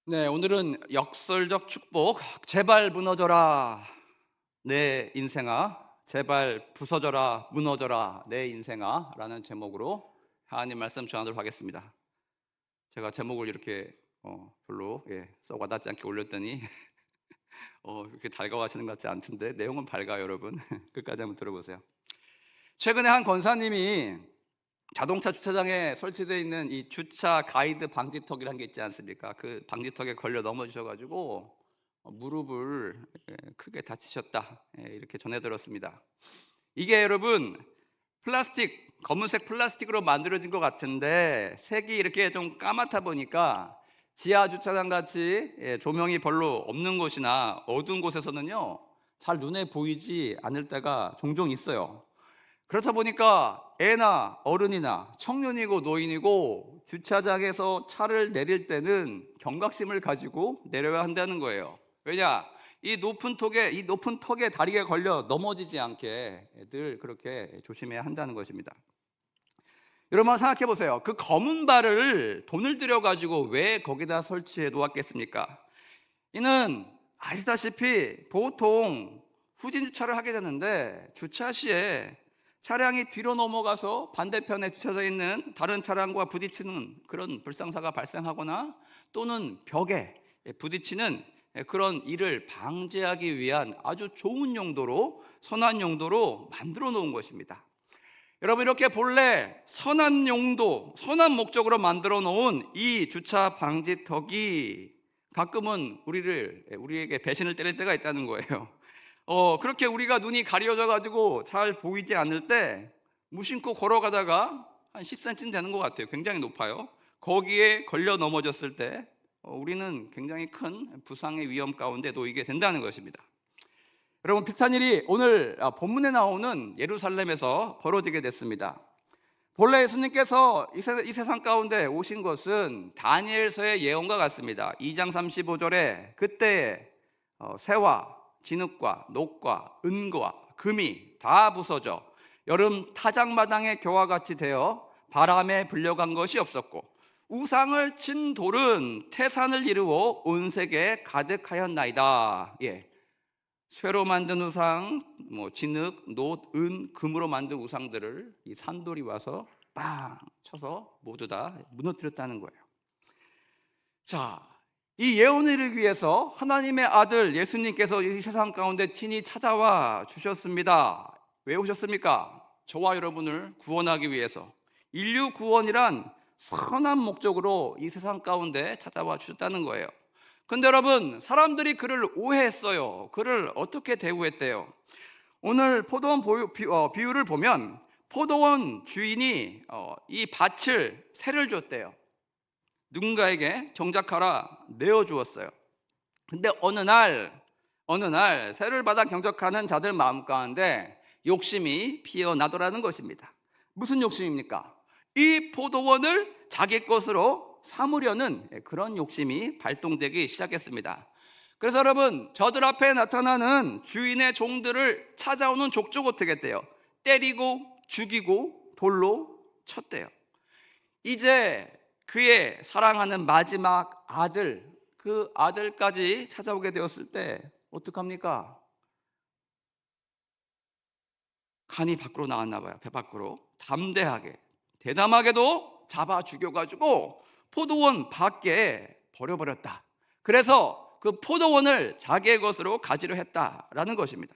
네, 오늘은 역설적 축복, 제발 무너져라 내 인생아, 제발 부서져라 무너져라 내 인생아 라는 제목으로 하나님 말씀 전하도록 하겠습니다. 제가 제목을 이렇게 별로 썩 와닿지 않게 올렸더니 이렇게 달가워하시는 것 같지 않던데 내용은 밝아요, 여러분. 끝까지 한번 들어보세요. 최근에 한 권사님이 자동차 주차장에 설치되어 있는 이 주차 가이드 방지턱이라는 게 있지 않습니까? 그 방지턱에 걸려 넘어지셔가지고 무릎을 크게 다치셨다, 이렇게 전해 들었습니다. 이게 여러분 검은색 플라스틱으로 만들어진 것 같은데 색이 이렇게 좀 까맣다 보니까 지하 주차장 같이 조명이 별로 없는 곳이나 어두운 곳에서는요 잘 눈에 보이지 않을 때가 종종 있어요. 그렇다 보니까 애나 어른이나 청년이고 노인이고 주차장에서 차를 내릴 때는 경각심을 가지고 내려야 한다는 거예요. 왜냐? 이 높은 턱에 다리가 걸려 넘어지지 않게 늘 그렇게 조심해야 한다는 것입니다. 여러분 한번 생각해 보세요. 그 검은 발을 돈을 들여 가지고 왜 거기다 설치해 놓았겠습니까? 이는 아시다시피 보통 후진 주차를 하게 되는데 주차 시에 차량이 뒤로 넘어가서 반대편에 주차되어 있는 다른 차량과 부딪히는 그런 불상사가 발생하거나 또는 벽에 부딪히는 그런 일을 방지하기 위한 아주 좋은 용도로, 선한 용도로 만들어 놓은 것입니다. 여러분, 이렇게 본래 선한 용도, 선한 목적으로 만들어 놓은 이 주차 방지턱이 가끔은 우리에게 배신을 때릴 때가 있다는 거예요. 그렇게 우리가 눈이 가려져 가지고 잘 보이지 않을 때 무심코 걸어가다가 한 10cm 되는 것 같아요. 굉장히 높아요. 거기에 걸려 넘어졌을 때 우리는 굉장히 큰 부상의 위험 가운데 놓이게 된다는 것입니다. 여러분, 비슷한 일이 오늘 본문에 나오는 예루살렘에서 벌어지게 됐습니다. 본래 예수님께서 이 세상 가운데 오신 것은 다니엘서의 예언과 같습니다. 2장 35절에 그때에 새와 진흙과 녹과 은과 금이 다 부서져 여름 타작마당의 겨와 같이 되어 바람에 불려간 것이 없었고 우상을 친 돌은 태산을 이루어 온 세계에 가득하였나이다. 쇠로 만든 우상, 진흙, 놋, 은, 금으로 만든 우상들을 이 산돌이 와서 빵 쳐서 모두 다 무너뜨렸다는 거예요. 자, 이 예언을 이루기 위해서 하나님의 아들 예수님께서 이 세상 가운데 친히 찾아와 주셨습니다. 왜 오셨습니까? 저와 여러분을 구원하기 위해서. 인류 구원이란 선한 목적으로 이 세상 가운데 찾아와 주셨다는 거예요. 근데 여러분, 사람들이 그를 오해했어요. 그를 어떻게 대우했대요? 오늘 포도원 비유를 보면 포도원 주인이 이 밭을 새를 줬대요. 누군가에게 정작하라 내어주었어요. 근데 어느 날 세를 받아 경작하는 자들 마음 가운데 욕심이 피어나더라는 것입니다. 무슨 욕심입니까? 이 포도원을 자기 것으로 삼으려는 그런 욕심이 발동되기 시작했습니다. 그래서 여러분, 저들 앞에 나타나는 주인의 종들을 찾아오는 족족 어떻게 했대요? 때리고 죽이고 돌로 쳤대요. 이제 그의 사랑하는 마지막 아들, 그 아들까지 찾아오게 되었을 때 어떡합니까? 간이 밖으로 나왔나 봐요. 배 밖으로 담대하게 대담하게도 잡아 죽여가지고 포도원 밖에 버려버렸다. 그래서 그 포도원을 자기의 것으로 가지려 했다라는 것입니다.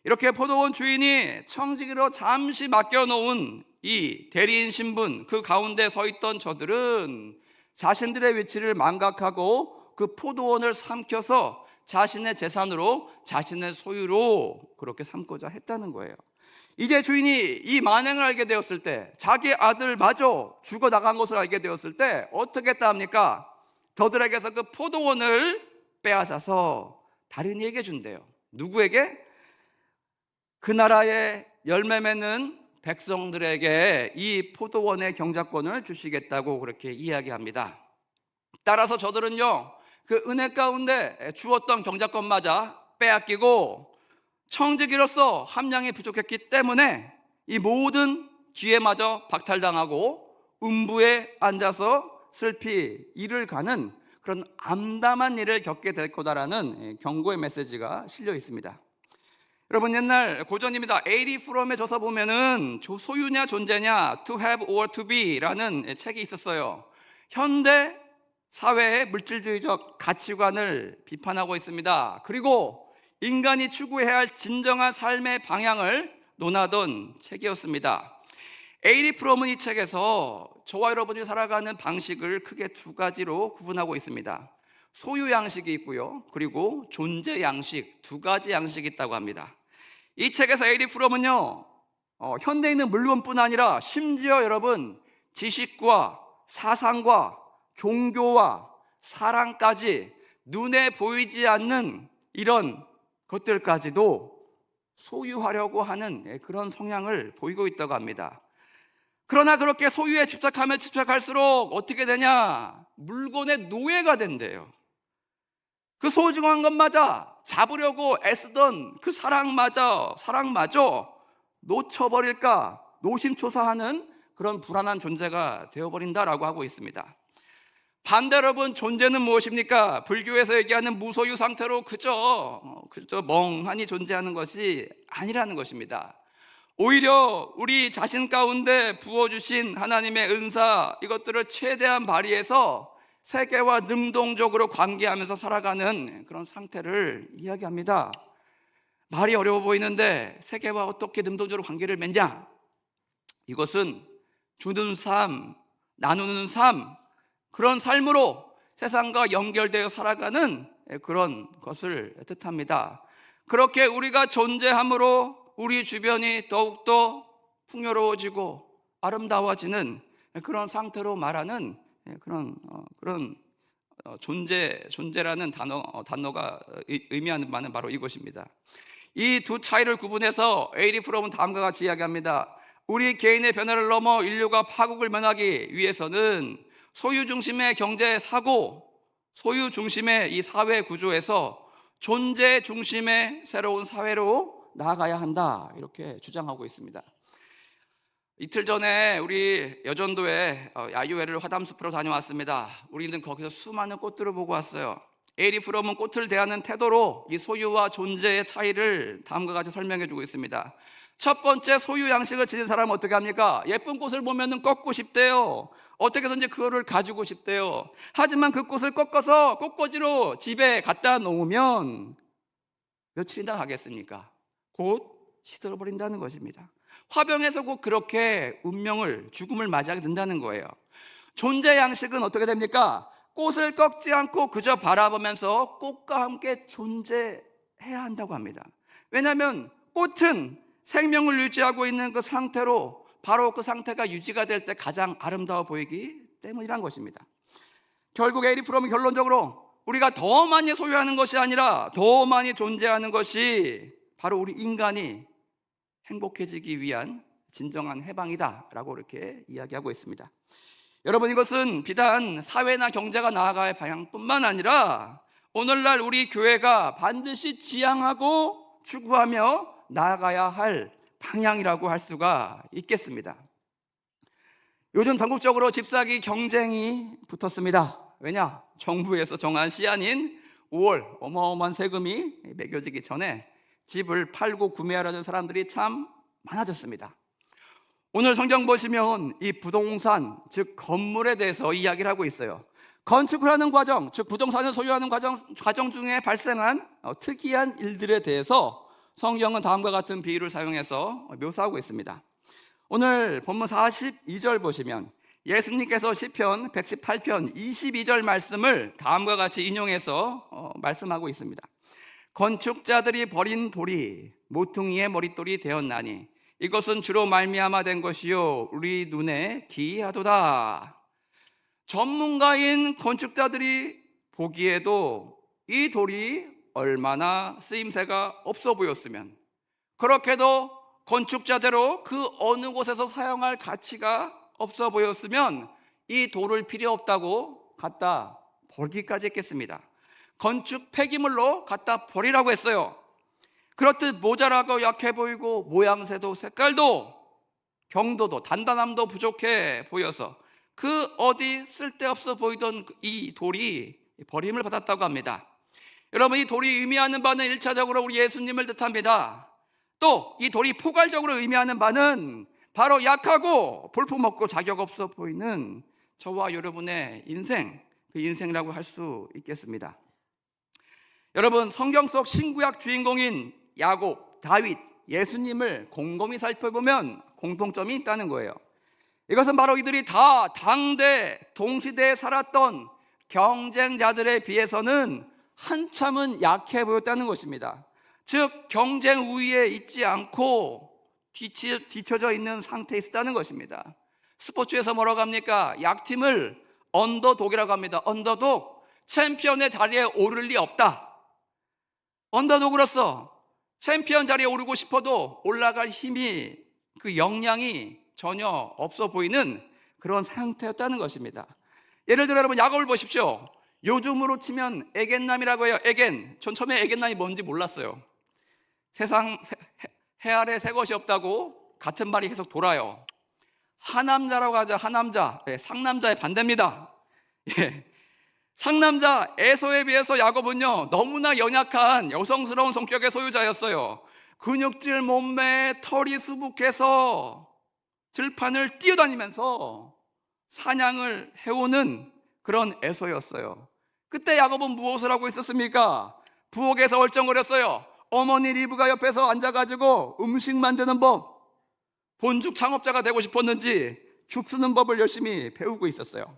이렇게 포도원 주인이 청지기로 잠시 맡겨놓은 이 대리인 신분, 그 가운데 서 있던 저들은 자신들의 위치를 망각하고 그 포도원을 삼켜서 자신의 재산으로, 자신의 소유로 그렇게 삼고자 했다는 거예요. 이제 주인이 이 만행을 알게 되었을 때, 자기 아들마저 죽어나간 것을 알게 되었을 때 어떻게 했다 합니까? 저들에게서 그 포도원을 빼앗아서 다른 이에게 준대요. 누구에게? 그 나라의 열매 맺는 백성들에게 이 포도원의 경작권을 주시겠다고 그렇게 이야기합니다. 따라서 저들은요, 그 은혜 가운데 주었던 경작권마저 빼앗기고 청지기로서 함량이 부족했기 때문에 이 모든 기회마저 박탈당하고 음부에 앉아서 슬피 이를 가는 그런 암담한 일을 겪게 될 거다라는 경고의 메시지가 실려 있습니다. 여러분, 옛날 고전입니다. 에리 프롬에 저서 보면은 소유냐 존재냐, to have or to be라는 책이 있었어요. 현대 사회의 물질주의적 가치관을 비판하고 있습니다. 그리고 인간이 추구해야 할 진정한 삶의 방향을 논하던 책이었습니다. 에이리 프롬은 이 책에서 저와 여러분이 살아가는 방식을 크게 두 가지로 구분하고 있습니다. 소유 양식이 있고요, 그리고 존재 양식, 두 가지 양식이 있다고 합니다. 이 책에서 에이리 프롬은요, 현대에 있는 물건뿐 아니라 심지어 여러분 지식과 사상과 종교와 사랑까지 눈에 보이지 않는 이런 것들까지도 소유하려고 하는 그런 성향을 보이고 있다고 합니다. 그러나 그렇게 소유에 집착하면 집착할수록 어떻게 되냐? 물건의 노예가 된대요. 그 소중한 것마저 잡으려고 애쓰던 그 사랑마저 놓쳐버릴까 노심초사하는 그런 불안한 존재가 되어버린다라고 하고 있습니다. 반대로 여러분, 존재는 무엇입니까? 불교에서 얘기하는 무소유 상태로 그저 멍하니 존재하는 것이 아니라는 것입니다. 오히려 우리 자신 가운데 부어주신 하나님의 은사, 이것들을 최대한 발휘해서 세계와 능동적으로 관계하면서 살아가는 그런 상태를 이야기합니다. 말이 어려워 보이는데 세계와 어떻게 능동적으로 관계를 맺냐? 이것은 주는 삶, 나누는 삶, 그런 삶으로 세상과 연결되어 살아가는 그런 것을 뜻합니다. 그렇게 우리가 존재함으로 우리 주변이 더욱더 풍요로워지고 아름다워지는 그런 상태로 말하는 그런 존재라는 단어가 의미하는 바는 바로 이것입니다. 이 두 차이를 구분해서 에이리 프롬은 다음과 같이 이야기합니다. 우리 개인의 변화를 넘어 인류가 파국을 면하기 위해서는 소유 중심의 경제 사고, 소유 중심의 이 사회 구조에서 존재 중심의 새로운 사회로 나아가야 한다, 이렇게 주장하고 있습니다. 이틀 전에 우리 여전도에 야유회를 화담숲으로 다녀왔습니다. 우리는 거기서 수많은 꽃들을 보고 왔어요. 에이리 프롬은 꽃을 대하는 태도로 이 소유와 존재의 차이를 다음과 같이 설명해 주고 있습니다. 첫 번째, 소유 양식을 지닌 사람은 어떻게 합니까? 예쁜 꽃을 보면 꺾고 싶대요. 어떻게 해서든지 그거를 가지고 싶대요. 하지만 그 꽃을 꺾어서 꽃꽂이로 집에 갖다 놓으면 며칠이나 가겠습니까? 곧 시들어버린다는 것입니다. 화병에서 곧 그렇게 죽음을 맞이하게 된다는 거예요. 존재 양식은 어떻게 됩니까? 꽃을 꺾지 않고 그저 바라보면서 꽃과 함께 존재해야 한다고 합니다. 왜냐하면 꽃은 생명을 유지하고 있는 그 상태로, 바로 그 상태가 유지가 될 때 가장 아름다워 보이기 때문이란 것입니다. 결국 에이리 프롬은 결론적으로 우리가 더 많이 소유하는 것이 아니라 더 많이 존재하는 것이 바로 우리 인간이 행복해지기 위한 진정한 해방이다 라고 이렇게 이야기하고 있습니다. 여러분, 이것은 비단 사회나 경제가 나아갈 방향뿐만 아니라 오늘날 우리 교회가 반드시 지향하고 추구하며 나아가야 할 방향이라고 할 수가 있겠습니다. 요즘 전국적으로 집사기 경쟁이 붙었습니다. 왜냐? 정부에서 정한 시한인 5월 어마어마한 세금이 매겨지기 전에 집을 팔고 구매하려는 사람들이 참 많아졌습니다. 오늘 성경 보시면 이 부동산, 즉 건물에 대해서 이야기를 하고 있어요. 건축을 하는 과정, 즉 부동산을 소유하는 과정 중에 발생한 특이한 일들에 대해서 성경은 다음과 같은 비유를 사용해서 묘사하고 있습니다. 오늘 본문 42절 보시면 예수님께서 시편 118편 22절 말씀을 다음과 같이 인용해서 말씀하고 있습니다. 건축자들이 버린 돌이 모퉁이의 머릿돌이 되었나니 이것은 주로 말미암아 된 것이요 우리 눈에 기이하도다. 전문가인 건축자들이 보기에도 이 돌이 얼마나 쓰임새가 없어 보였으면, 그렇게도 건축자대로 그 어느 곳에서 사용할 가치가 없어 보였으면 이 돌을 필요 없다고 갖다 버리기까지 했겠습니다. 건축 폐기물로 갖다 버리라고 했어요. 그렇듯 모자라고 약해 보이고 모양새도 색깔도 경도도 단단함도 부족해 보여서 그 어디 쓸데없어 보이던 이 돌이 버림을 받았다고 합니다. 여러분, 이 돌이 의미하는 바는 1차적으로 우리 예수님을 뜻합니다. 또 이 돌이 포괄적으로 의미하는 바는 바로 약하고 볼품없고 자격 없어 보이는 저와 여러분의 인생, 그 인생이라고 할 수 있겠습니다. 여러분, 성경 속 신구약 주인공인 야곱, 다윗, 예수님을 곰곰이 살펴보면 공통점이 있다는 거예요. 이것은 바로 이들이 다 당대, 동시대에 살았던 경쟁자들에 비해서는 한참은 약해 보였다는 것입니다. 즉, 경쟁 우위에 있지 않고 뒤처져 있는 상태에 있었다는 것입니다. 스포츠에서 뭐라고 합니까? 약팀을 언더독이라고 합니다. 언더독, 챔피언의 자리에 오를 리 없다. 언더독으로서 챔피언 자리에 오르고 싶어도 올라갈 힘이, 그 역량이 전혀 없어 보이는 그런 상태였다는 것입니다. 예를 들어 여러분, 야곱을 보십시오. 요즘으로 치면 에겐남이라고 해요. 에겐. 전 처음에 에겐남이 뭔지 몰랐어요. 세상 해 아래 새 것이 없다고 같은 말이 계속 돌아요. 하남자라고 하죠. 하남자. 상남자의 반대입니다. 상남자 에서에 비해서 야곱은요, 너무나 연약한 여성스러운 성격의 소유자였어요. 근육질 몸매에 털이 수북해서 들판을 뛰어다니면서 사냥을 해오는 그런 에서였어요. 그때 야곱은 무엇을 하고 있었습니까? 부엌에서 얼쩡거렸어요. 어머니 리브가 옆에서 앉아가지고 음식 만드는 법, 본죽 창업자가 되고 싶었는지 죽 쓰는 법을 열심히 배우고 있었어요.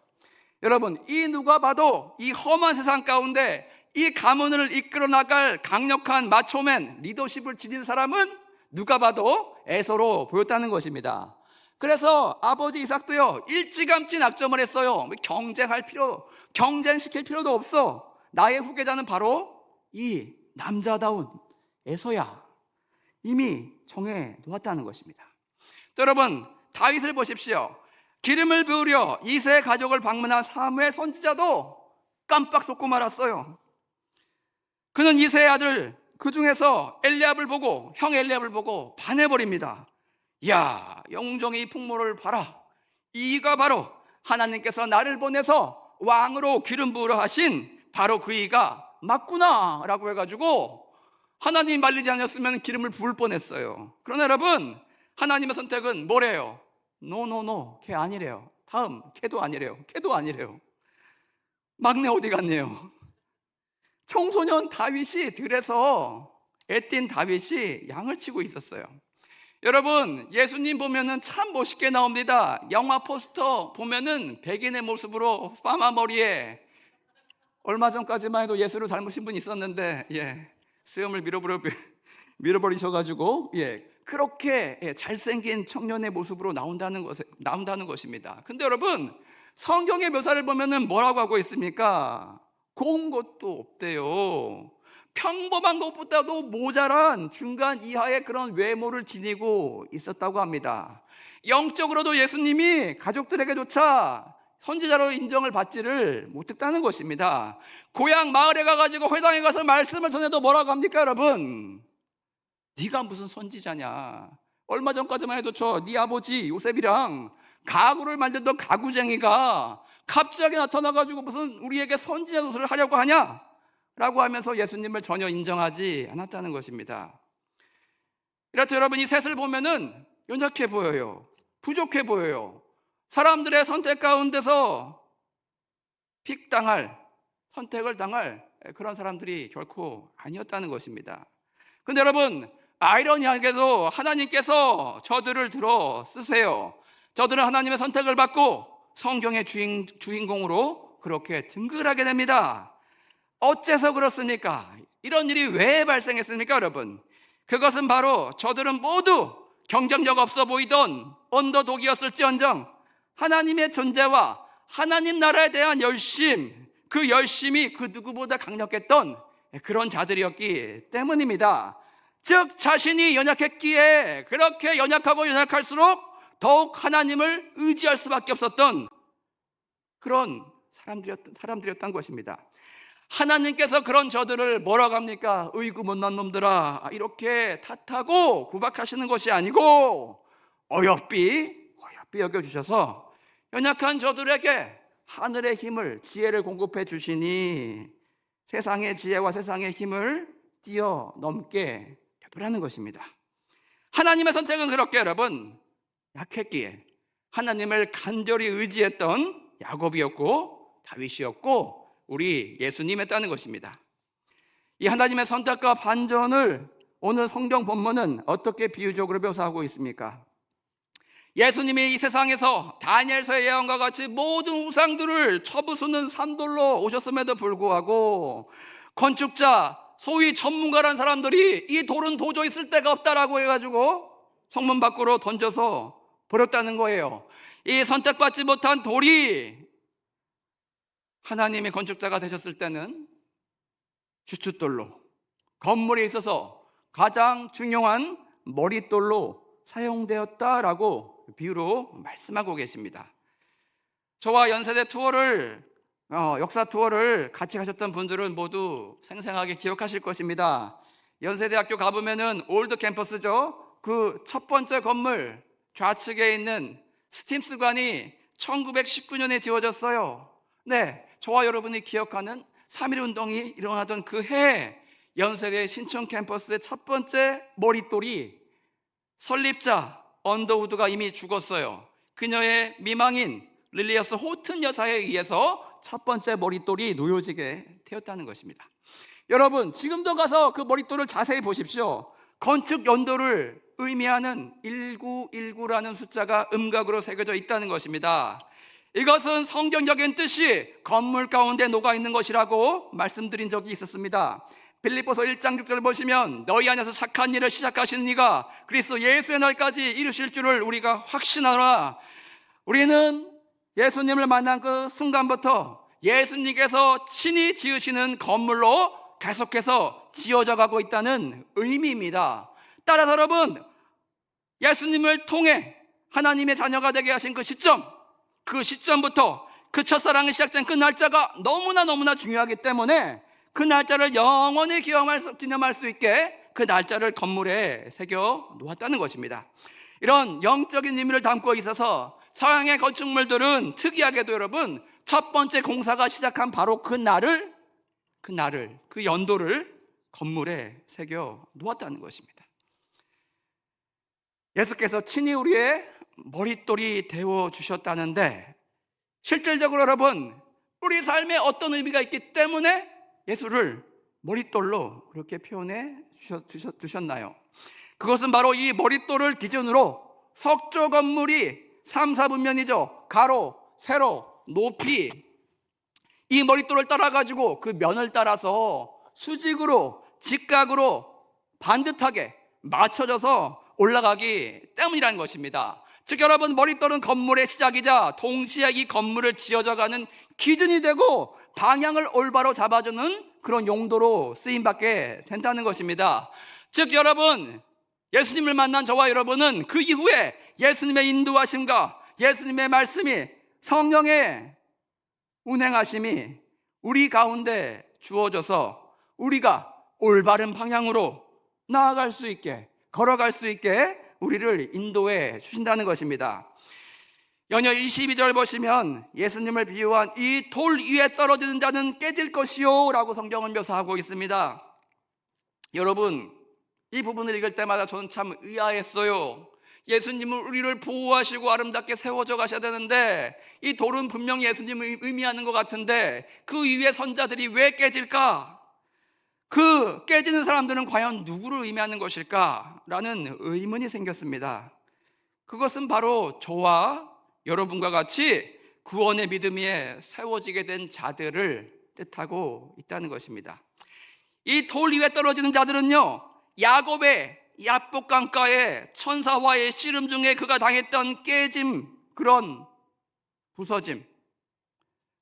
여러분, 이 누가 봐도 이 험한 세상 가운데 이 가문을 이끌어 나갈 강력한 마초맨, 리더십을 지닌 사람은 누가 봐도 에서로 보였다는 것입니다. 그래서 아버지 이삭도요, 일찌감치 낙점을 했어요. 경쟁시킬 필요도 없어. 나의 후계자는 바로 이 남자다운 에서야. 이미 정해 놓았다는 것입니다. 또 여러분, 다윗을 보십시오. 기름을 부으려 이세 가족을 방문한 사무엘 선지자도 깜빡 속고 말았어요. 그는 이세의 아들, 그 중에서 형 엘리압을 보고 반해버립니다. 야, 영웅정의 이 풍모를 봐라. 이가 바로 하나님께서 나를 보내서 왕으로 기름 부으러 하신 바로 그 이가 맞구나 라고 해가지고, 하나님 말리지 않았으면 기름을 부을 뻔했어요. 그러나 여러분, 하나님의 선택은 뭐래요? 노, 걔 아니래요. 다음, 걔도 아니래요. 막내 어디 갔네요. 청소년 다윗이 들에서 애띤 다윗이 양을 치고 있었어요. 여러분, 예수님 보면은 참 멋있게 나옵니다. 영화 포스터 보면은 백인의 모습으로 파마 머리에, 얼마 전까지만 해도 예수를 닮으신 분이 있었는데 수염을 밀어버리셔가지고 그렇게 잘생긴 청년의 모습으로 나온다는 것입니다. 근데 여러분, 성경의 묘사를 보면은 뭐라고 하고 있습니까? 고운 것도 없대요. 평범한 것보다도 모자란 중간 이하의 그런 외모를 지니고 있었다고 합니다. 영적으로도 예수님이 가족들에게조차 선지자로 인정을 받지를 못했다는 것입니다. 고향 마을에 가가지고 회당에 가서 말씀을 전해도 뭐라고 합니까, 여러분? 네가 무슨 선지자냐? 얼마 전까지만 해도 네 아버지 요셉이랑 가구를 만들던 가구쟁이가 갑자기 나타나가지고 무슨 우리에게 선지자 노릇을 하려고 하냐? 라고 하면서 예수님을 전혀 인정하지 않았다는 것입니다. 이렇듯 여러분, 이 셋을 보면은 연약해 보여요. 부족해 보여요. 사람들의 선택 가운데서 선택을 당할 그런 사람들이 결코 아니었다는 것입니다. 근데 여러분, 아이러니하게도 하나님께서 저들을 들어 쓰세요. 저들은 하나님의 선택을 받고 성경의 주인공으로 그렇게 등극하게 됩니다. 어째서 그렇습니까? 이런 일이 왜 발생했습니까, 여러분? 그것은 바로 저들은 모두 경쟁력 없어 보이던 언더독이었을지언정 하나님의 존재와 하나님 나라에 대한 그 열심이 그 누구보다 강력했던 그런 자들이었기 때문입니다. 즉, 자신이 연약했기에 그렇게 연약하고 연약할수록 더욱 하나님을 의지할 수밖에 없었던 그런 사람들이었던 것입니다. 하나님께서 그런 저들을 뭐라고 합니까? 의구 못난 놈들아, 이렇게 탓하고 구박하시는 것이 아니고 어여삐 여겨주셔서 연약한 저들에게 하늘의 힘을, 지혜를 공급해 주시니 세상의 지혜와 세상의 힘을 뛰어넘게 되더라는 것입니다. 하나님의 선택은 그렇게 여러분 약했기에 하나님을 간절히 의지했던 야곱이었고 다윗이었고 우리 예수님이었다는 것입니다. 이 하나님의 선택과 반전을 오늘 성경 본문은 어떻게 비유적으로 묘사하고 있습니까? 예수님이 이 세상에서 다니엘서의 예언과 같이 모든 우상들을 쳐부수는 산돌로 오셨음에도 불구하고 건축자, 소위 전문가란 사람들이 이 돌은 도저히 쓸 데가 없다라고 해가지고 성문 밖으로 던져서 버렸다는 거예요. 이 선택받지 못한 돌이 하나님의 건축자가 되셨을 때는 주춧돌로, 건물에 있어서 가장 중요한 머릿돌로 사용되었다라고 비유로 말씀하고 계십니다. 저와 연세대 투어를 역사 투어를 같이 가셨던 분들은 모두 생생하게 기억하실 것입니다. 연세대학교 가보면은 올드 캠퍼스죠. 그 첫 번째 건물 좌측에 있는 스팀스관이 1919년에 지어졌어요. 네, 저와 여러분이 기억하는 3.1 운동이 일어나던 그 해 연세대 신촌 캠퍼스의 첫 번째 머릿돌이 설립자 언더우드가 이미 죽었어요. 그녀의 미망인 릴리어스 호튼 여사에 의해서 첫 번째 머릿돌이 놓여지게 되었다는 것입니다. 여러분, 지금도 가서 그 머릿돌을 자세히 보십시오. 건축 연도를 의미하는 1919라는 숫자가 음각으로 새겨져 있다는 것입니다. 이것은 성경적인 뜻이 건물 가운데 녹아 있는 것이라고 말씀드린 적이 있었습니다. 빌립보서 1장 6절 보시면 너희 안에서 착한 일을 시작하신 이가 그리스도 예수의 날까지 이루실 줄을 우리가 확신하노라. 우리는 예수님을 만난 그 순간부터 예수님께서 친히 지으시는 건물로 계속해서 지어져 가고 있다는 의미입니다. 따라서 여러분, 예수님을 통해 하나님의 자녀가 되게 하신 그 시점부터 그 첫사랑이 시작된 그 날짜가 너무나 중요하기 때문에 그 날짜를 영원히 기념할 수 있게 그 날짜를 건물에 새겨 놓았다는 것입니다. 이런 영적인 의미를 담고 있어서 서양의 건축물들은 특이하게도 여러분 첫 번째 공사가 시작한 바로 그 연도를 건물에 새겨 놓았다는 것입니다. 예수께서 친히 우리의 머릿돌이 되어 주셨다는데 실질적으로 여러분 우리 삶에 어떤 의미가 있기 때문에 예수를 머릿돌로 그렇게 표현해 주셨나요? 그것은 바로 이 머릿돌을 기준으로 석조 건물이 3, 4분면이죠. 가로, 세로, 높이 이 머릿돌을 따라가지고 그 면을 따라서 수직으로 직각으로 반듯하게 맞춰져서 올라가기 때문이라는 것입니다. 즉 여러분 머릿돌은 건물의 시작이자 동시에 이 건물을 지어져가는 기준이 되고 방향을 올바로 잡아주는 그런 용도로 쓰임받게 된다는 것입니다. 즉 여러분 예수님을 만난 저와 여러분은 그 이후에 예수님의 인도하심과 예수님의 말씀이 성령의 운행하심이 우리 가운데 주어져서 우리가 올바른 방향으로 나아갈 수 있게 걸어갈 수 있게 우리를 인도해 주신다는 것입니다. 연여 22절 보시면 예수님을 비유한 이 돌 위에 떨어지는 자는 깨질 것이요 라고 성경은 묘사하고 있습니다. 여러분 이 부분을 읽을 때마다 저는 참 의아했어요. 예수님은 우리를 보호하시고 아름답게 세워져 가셔야 되는데 이 돌은 분명히 예수님을 의미하는 것 같은데 그 위에 선자들이 왜 깨질까? 그 깨지는 사람들은 과연 누구를 의미하는 것일까? 라는 의문이 생겼습니다. 그것은 바로 저와 여러분과 같이 구원의 믿음 위에 세워지게 된 자들을 뜻하고 있다는 것입니다. 이 돌 위에 떨어지는 자들은요 야곱의 야복 강가에 천사와의 씨름 중에 그가 당했던 깨짐, 그런 부서짐,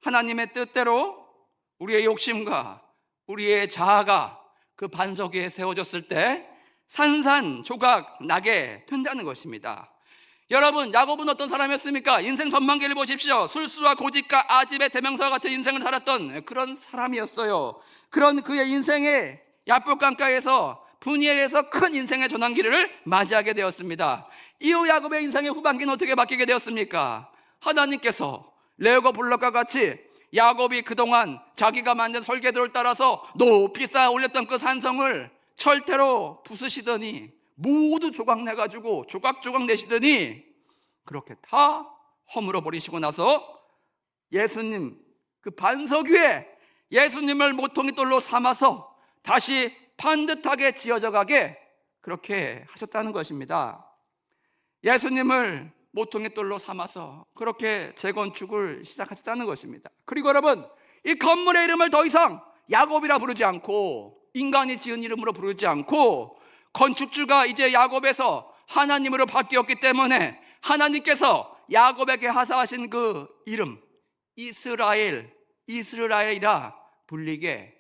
하나님의 뜻대로 우리의 욕심과 우리의 자아가 그 반석 위에 세워졌을 때 산산조각 나게 된다는 것입니다. 여러분 야곱은 어떤 사람이었습니까? 인생 전망기를 보십시오. 술수와 고집과 아집의 대명사와 같은 인생을 살았던 그런 사람이었어요. 그런 그의 인생의 야복 강가에서 분이엘에서 큰 인생의 전환기를 맞이하게 되었습니다. 이후 야곱의 인생의 후반기는 어떻게 바뀌게 되었습니까? 하나님께서 레오가 블록과 같이 야곱이 그동안 자기가 만든 설계도를 따라서 높이 쌓아 올렸던 그 산성을 철퇴로 부수시더니 모두 조각내가지고 조각조각 내시더니 그렇게 다 허물어 버리시고 나서 예수님 그 반석 위에 예수님을 모퉁이 돌로 삼아서 다시 반듯하게 지어져 가게 그렇게 하셨다는 것입니다. 예수님을 모퉁이 돌로 삼아서 그렇게 재건축을 시작하셨다는 것입니다. 그리고 여러분, 이 건물의 이름을 더 이상 야곱이라 부르지 않고 인간이 지은 이름으로 부르지 않고 건축주가 이제 야곱에서 하나님으로 바뀌었기 때문에 하나님께서 야곱에게 하사하신 그 이름 이스라엘이라 불리게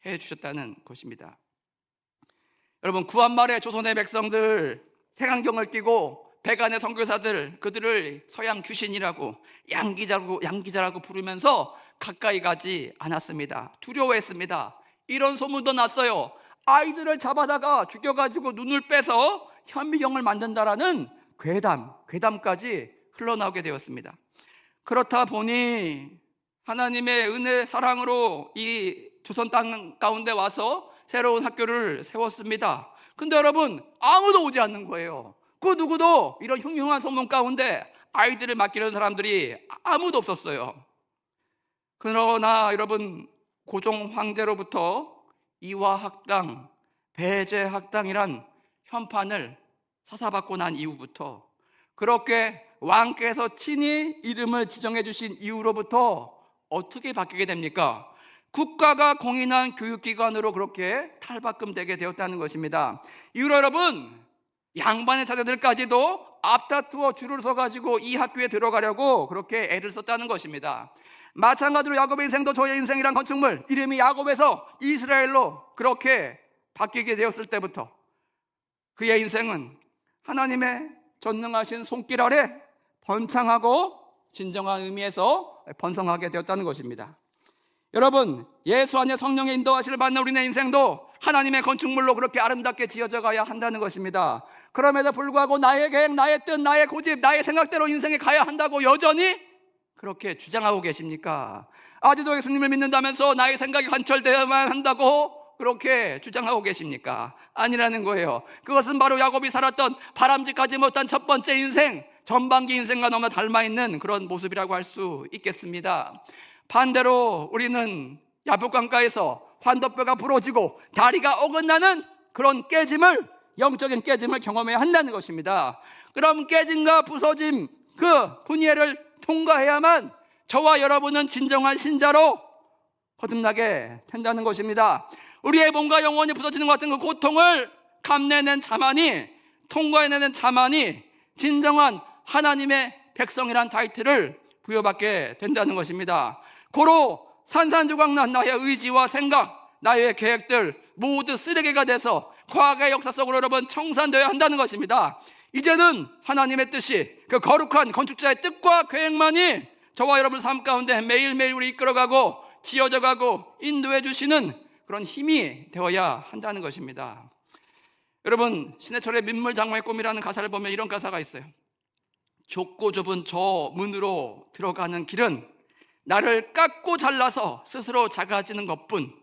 해주셨다는 것입니다. 여러분, 구한말에 조선의 백성들 색안경을 끼고 백안의 선교사들 그들을 서양 귀신이라고 양기자라고 부르면서 가까이 가지 않았습니다. 두려워했습니다. 이런 소문도 났어요. 아이들을 잡아다가 죽여가지고 눈을 빼서 현미경을 만든다라는 괴담까지 흘러나오게 되었습니다. 그렇다 보니 하나님의 은혜 사랑으로 이 조선 땅 가운데 와서 새로운 학교를 세웠습니다. 근데 여러분, 아무도 오지 않는 거예요. 그 누구도 이런 흉흉한 소문 가운데 아이들을 맡기는 사람들이 아무도 없었어요. 그러나 여러분, 고종 황제로부터 이화학당, 배제학당이란 현판을 사사받고 난 이후부터 그렇게 왕께서 친히 이름을 지정해 주신 이후로부터 어떻게 바뀌게 됩니까? 국가가 공인한 교육기관으로 그렇게 탈바꿈되게 되었다는 것입니다. 이후로 여러분, 양반의 자녀들까지도 앞다투어 줄을 서가지고 이 학교에 들어가려고 그렇게 애를 썼다는 것입니다. 마찬가지로 야곱의 인생도 저의 인생이란 건축물 이름이 야곱에서 이스라엘로 그렇게 바뀌게 되었을 때부터 그의 인생은 하나님의 전능하신 손길 아래 번창하고 진정한 의미에서 번성하게 되었다는 것입니다. 여러분, 예수 안에 성령의 인도하심을 받는 우리의 인생도 하나님의 건축물로 그렇게 아름답게 지어져 가야 한다는 것입니다. 그럼에도 불구하고 나의 계획, 나의 뜻, 나의 고집, 나의 생각대로 인생에 가야 한다고 여전히 그렇게 주장하고 계십니까? 아직도 예수님을 믿는다면서 나의 생각이 관철되어야만 한다고 그렇게 주장하고 계십니까? 아니라는 거예요. 그것은 바로 야곱이 살았던 바람직하지 못한 첫 번째 인생, 전반기 인생과 너무 닮아있는 그런 모습이라고 할 수 있겠습니다. 반대로 우리는 야복강가에서 환도뼈가 부러지고 다리가 어긋나는 그런 영적인 깨짐을 경험해야 한다는 것입니다. 그럼 깨짐과 부서짐, 그 분예를 통과해야만 저와 여러분은 진정한 신자로 거듭나게 된다는 것입니다. 우리의 몸과 영혼이 부서지는 것 같은 그 고통을 감내는 자만이, 통과해내는 자만이 진정한 하나님의 백성이란 타이틀을 부여받게 된다는 것입니다. 고로 산산조각난 나의 의지와 생각, 나의 계획들 모두 쓰레기가 돼서 과거의 역사 속으로 여러분 청산되어야 한다는 것입니다. 이제는 하나님의 뜻이, 그 거룩한 건축자의 뜻과 계획만이 저와 여러분 삶 가운데 매일매일 우리 이끌어가고 지어져가고 인도해 주시는 그런 힘이 되어야 한다는 것입니다. 여러분, 신해철의 민물장마의 꿈이라는 가사를 보면 이런 가사가 있어요. 좁고 좁은 저 문으로 들어가는 길은 나를 깎고 잘라서 스스로 작아지는 것뿐.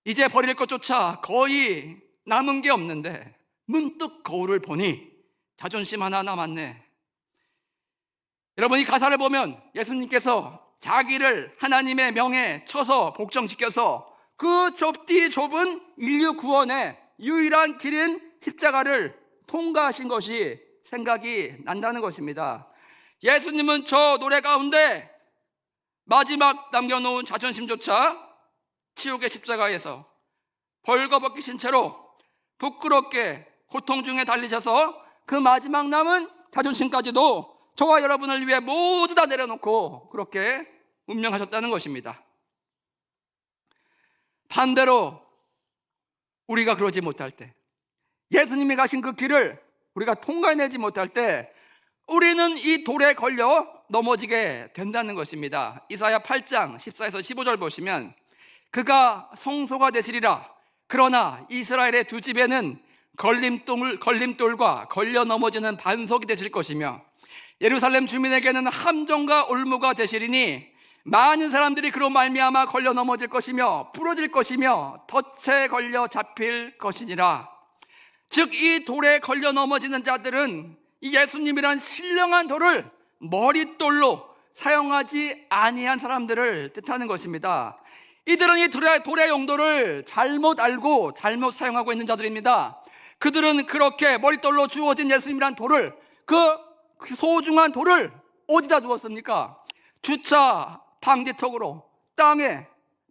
이제 버릴 것조차 거의 남은 게 없는데 문득 거울을 보니 자존심 하나 남았네. 여러분, 이 가사를 보면 예수님께서 자기를 하나님의 명에 쳐서 복종시켜서 그 좁디 좁은 인류 구원의 유일한 길인 십자가를 통과하신 것이 생각이 난다는 것입니다. 예수님은 저 노래 가운데 마지막 남겨놓은 자존심조차 지옥의 십자가에서 벌거벗기신 채로 부끄럽게 고통 중에 달리셔서 그 마지막 남은 자존심까지도 저와 여러분을 위해 모두 다 내려놓고 그렇게 운명하셨다는 것입니다. 반대로 우리가 그러지 못할 때, 예수님이 가신 그 길을 우리가 통과해내지 못할 때 우리는 이 돌에 걸려 넘어지게 된다는 것입니다. 이사야 8장 14에서 15절 보시면 그가 성소가 되시리라. 그러나 이스라엘의 두 집에는 걸림돌과 걸려 넘어지는 반석이 되실 것이며 예루살렘 주민에게는 함정과 올무가 되시리니 많은 사람들이 그로 말미암아 걸려 넘어질 것이며 부러질 것이며 덫에 걸려 잡힐 것이니라. 즉 이 돌에 걸려 넘어지는 자들은 이 예수님이란 신령한 돌을 머릿돌로 사용하지 아니한 사람들을 뜻하는 것입니다. 이들은 이 돌의 용도를 잘못 알고 잘못 사용하고 있는 자들입니다. 그들은 그렇게 머릿돌로 주어진 예수님이란 돌을, 그 소중한 돌을 어디다 두었습니까? 주차 방지턱으로 땅에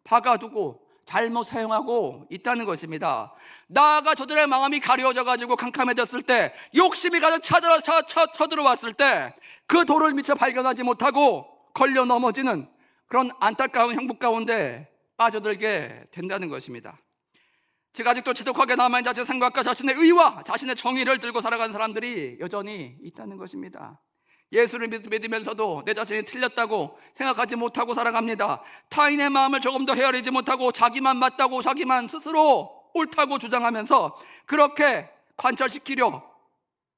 박아두고 잘못 사용하고 있다는 것입니다. 나아가 저들의 마음이 가려져 가지고 캄캄해졌을 때, 욕심이 가득 쳐들어왔을 때 그 돌을 미처 발견하지 못하고 걸려 넘어지는 그런 안타까운 형국 가운데 빠져들게 된다는 것입니다. 즉 아직도 지독하게 남아있는 자신의 생각과 자신의 의와 자신의 정의를 들고 살아가는 사람들이 여전히 있다는 것입니다. 예수를 믿으면서도 내 자신이 틀렸다고 생각하지 못하고 살아갑니다. 타인의 마음을 조금 더 헤아리지 못하고 자기만 맞다고, 자기만 스스로 옳다고 주장하면서 그렇게 관철시키려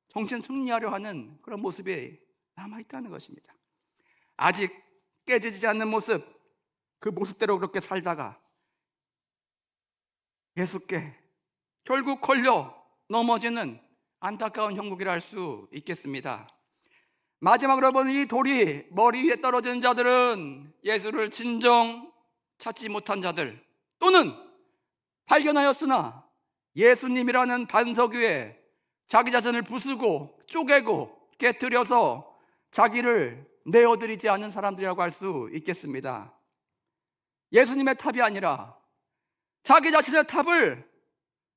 정신 승리하려 하는 그런 모습이 남아있다는 것입니다. 아직 깨지지 않는 모습, 그 모습대로 그렇게 살다가 예수께 결국 걸려 넘어지는 안타까운 형국이라 할 수 있겠습니다. 마지막으로 보는 이 돌이 머리 위에 떨어지는 자들은 예수를 진정 찾지 못한 자들, 또는 발견하였으나 예수님이라는 반석 위에 자기 자신을 부수고 쪼개고 깨뜨려서 자기를 내어드리지 않은 사람들이라고 할 수 있겠습니다. 예수님의 탑이 아니라 자기 자신의 탑을,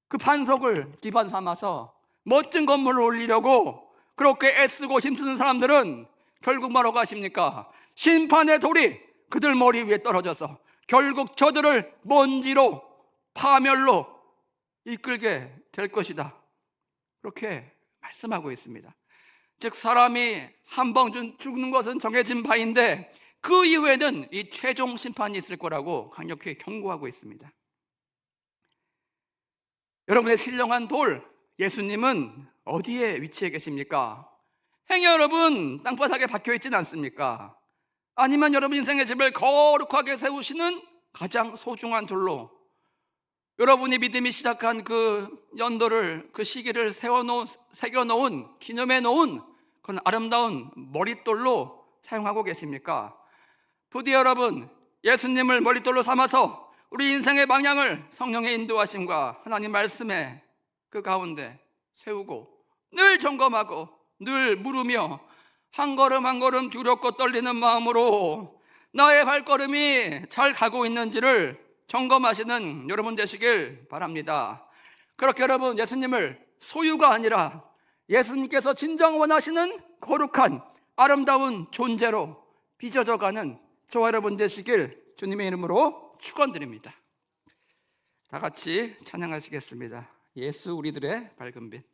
그 반석을 기반 삼아서 멋진 건물을 올리려고 그렇게 애쓰고 힘쓰는 사람들은 결국 뭐라고 하십니까? 심판의 돌이 그들 머리 위에 떨어져서 결국 저들을 먼지로, 파멸로 이끌게 될 것이다, 그렇게 말씀하고 있습니다. 즉 사람이 한 번 죽는 것은 정해진 바인데 그 이후에는 이 최종 심판이 있을 거라고 강력히 경고하고 있습니다. 여러분의 신령한 돌, 예수님은 어디에 위치해 계십니까? 행여 여러분 땅바닥에 박혀 있지는 않습니까? 아니면 여러분 인생의 집을 거룩하게 세우시는 가장 소중한 돌로 여러분이 믿음이 시작한 그 연도를, 그 시기를 새겨놓은, 기념해 놓은 그런 아름다운 머릿돌로 사용하고 계십니까? 부디 여러분 예수님을 머릿돌로 삼아서 우리 인생의 방향을 성령의 인도하심과 하나님 말씀의 그 가운데 세우고 늘 점검하고 늘 물으며 한 걸음 한 걸음 두렵고 떨리는 마음으로 나의 발걸음이 잘 가고 있는지를 점검하시는 여러분 되시길 바랍니다. 그렇게 여러분 예수님을 소유가 아니라 예수님께서 진정 원하시는 거룩한 아름다운 존재로 빚어져가는 저와 여러분 되시길 주님의 이름으로 축원드립니다. 다 같이 찬양하시겠습니다. 예수 우리들의 밝은 빛.